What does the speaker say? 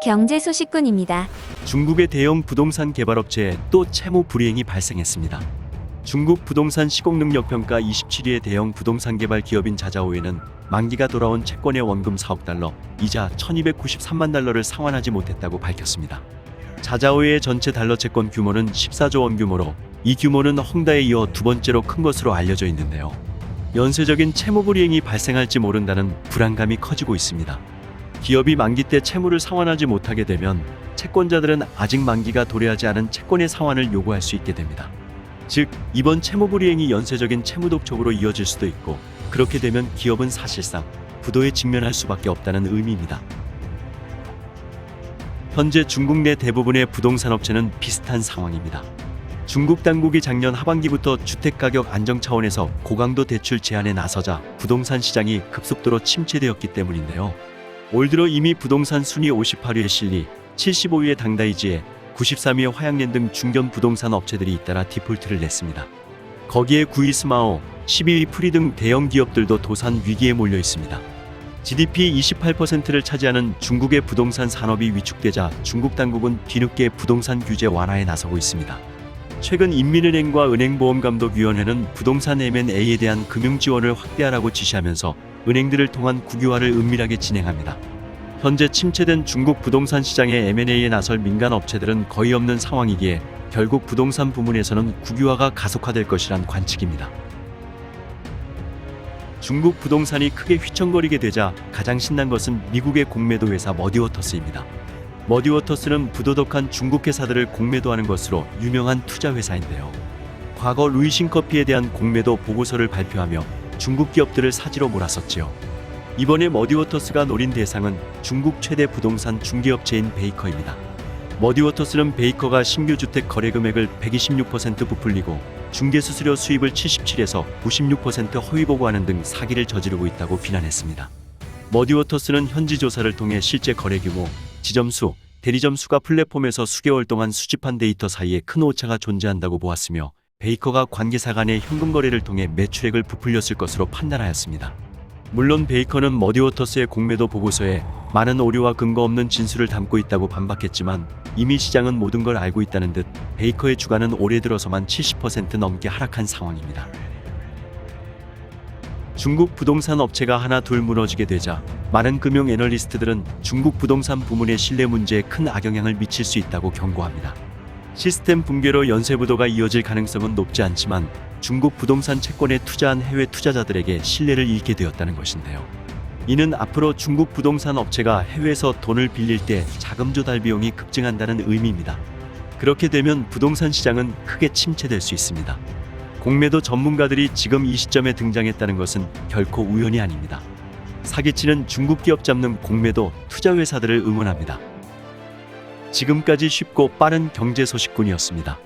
경제 소식꾼입니다. 중국의 대형 부동산 개발업체에 또 채무 불이행이 발생했습니다. 중국 부동산 시공능력평가 27위의 대형 부동산 개발 기업인 자자오에는 만기가 돌아온 채권의 원금 4억 달러, 이자 1293만 달러를 상환하지 못했다고 밝혔습니다. 자자오의 전체 달러 채권 규모는 14조 원 규모로 이 규모는 헝다에 이어 두 번째로 큰 것으로 알려져 있는데요. 연쇄적인 채무 불이행이 발생할지 모른다는 불안감이 커지고 있습니다. 기업이 만기 때 채무를 상환하지 못하게 되면 채권자들은 아직 만기가 도래하지 않은 채권의 상환을 요구할 수 있게 됩니다. 즉, 이번 채무 불이행이 연쇄적인 채무 독촉으로 이어질 수도 있고, 그렇게 되면 기업은 사실상 부도에 직면할 수밖에 없다는 의미입니다. 현재 중국 내 대부분의 부동산 업체는 비슷한 상황입니다. 중국 당국이 작년 하반기부터 주택가격 안정 차원에서 고강도 대출 제한에 나서자 부동산 시장이 급속도로 침체되었기 때문인데요. 올 들어 이미 부동산 순위 58위의 실리, 75위의 당다이지에, 93위의 화양연 등 중견 부동산 업체들이 잇따라 디폴트를 냈습니다. 거기에 9위 스마오, 12위 프리 등 대형 기업들도 도산 위기에 몰려 있습니다. GDP 28%를 차지하는 중국의 부동산 산업이 위축되자 중국 당국은 뒤늦게 부동산 규제 완화에 나서고 있습니다. 최근 인민은행과 은행보험감독위원회는 부동산 M&A에 대한 금융 지원을 확대하라고 지시하면서 은행들을 통한 국유화를 은밀하게 진행합니다. 현재 침체된 중국 부동산 시장의 M&A에 나설 민간 업체들은 거의 없는 상황이기에 결국 부동산 부문에서는 국유화가 가속화될 것이란 관측입니다. 중국 부동산이 크게 휘청거리게 되자 가장 신난 것은 미국의 공매도 회사 머디워터스입니다. 머디워터스는 부도덕한 중국 회사들을 공매도하는 것으로 유명한 투자 회사인데요. 과거 루이싱커피에 대한 공매도 보고서를 발표하며 중국 기업들을 사지로 몰았었지요. 이번에 머디워터스가 노린 대상은 중국 최대 부동산 중개업체인 베이커입니다. 머디워터스는 베이커가 신규 주택 거래 금액을 126% 부풀리고 중개수수료 수입을 77에서 96% 허위 보고하는 등 사기를 저지르고 있다고 비난했습니다. 머디워터스는 현지 조사를 통해 실제 거래 규모, 지점 수, 대리점 수가 플랫폼에서 수개월 동안 수집한 데이터 사이에 큰 오차가 존재한다고 보았으며 베이커가 관계사 간의 현금 거래를 통해 매출액을 부풀렸을 것으로 판단하였습니다. 물론 베이커는 머디워터스의 공매도 보고서에 많은 오류와 근거 없는 진술을 담고 있다고 반박했지만 이미 시장은 모든 걸 알고 있다는 듯 베이커의 주가는 올해 들어서만 70% 넘게 하락한 상황입니다. 중국 부동산 업체가 하나 둘 무너지게 되자 많은 금융 애널리스트들은 중국 부동산 부문의 신뢰 문제에 큰 악영향을 미칠 수 있다고 경고합니다. 시스템 붕괴로 연쇄 부도가 이어질 가능성은 높지 않지만 중국 부동산 채권에 투자한 해외 투자자들에게 신뢰를 잃게 되었다는 것인데요. 이는 앞으로 중국 부동산 업체가 해외에서 돈을 빌릴 때 자금 조달 비용이 급증한다는 의미입니다. 그렇게 되면 부동산 시장은 크게 침체될 수 있습니다. 공매도 전문가들이 지금 이 시점에 등장했다는 것은 결코 우연이 아닙니다. 사기치는 중국 기업 잡는 공매도 투자 회사들을 응원합니다. 지금까지 쉽고 빠른 경제 소식꾼이었습니다.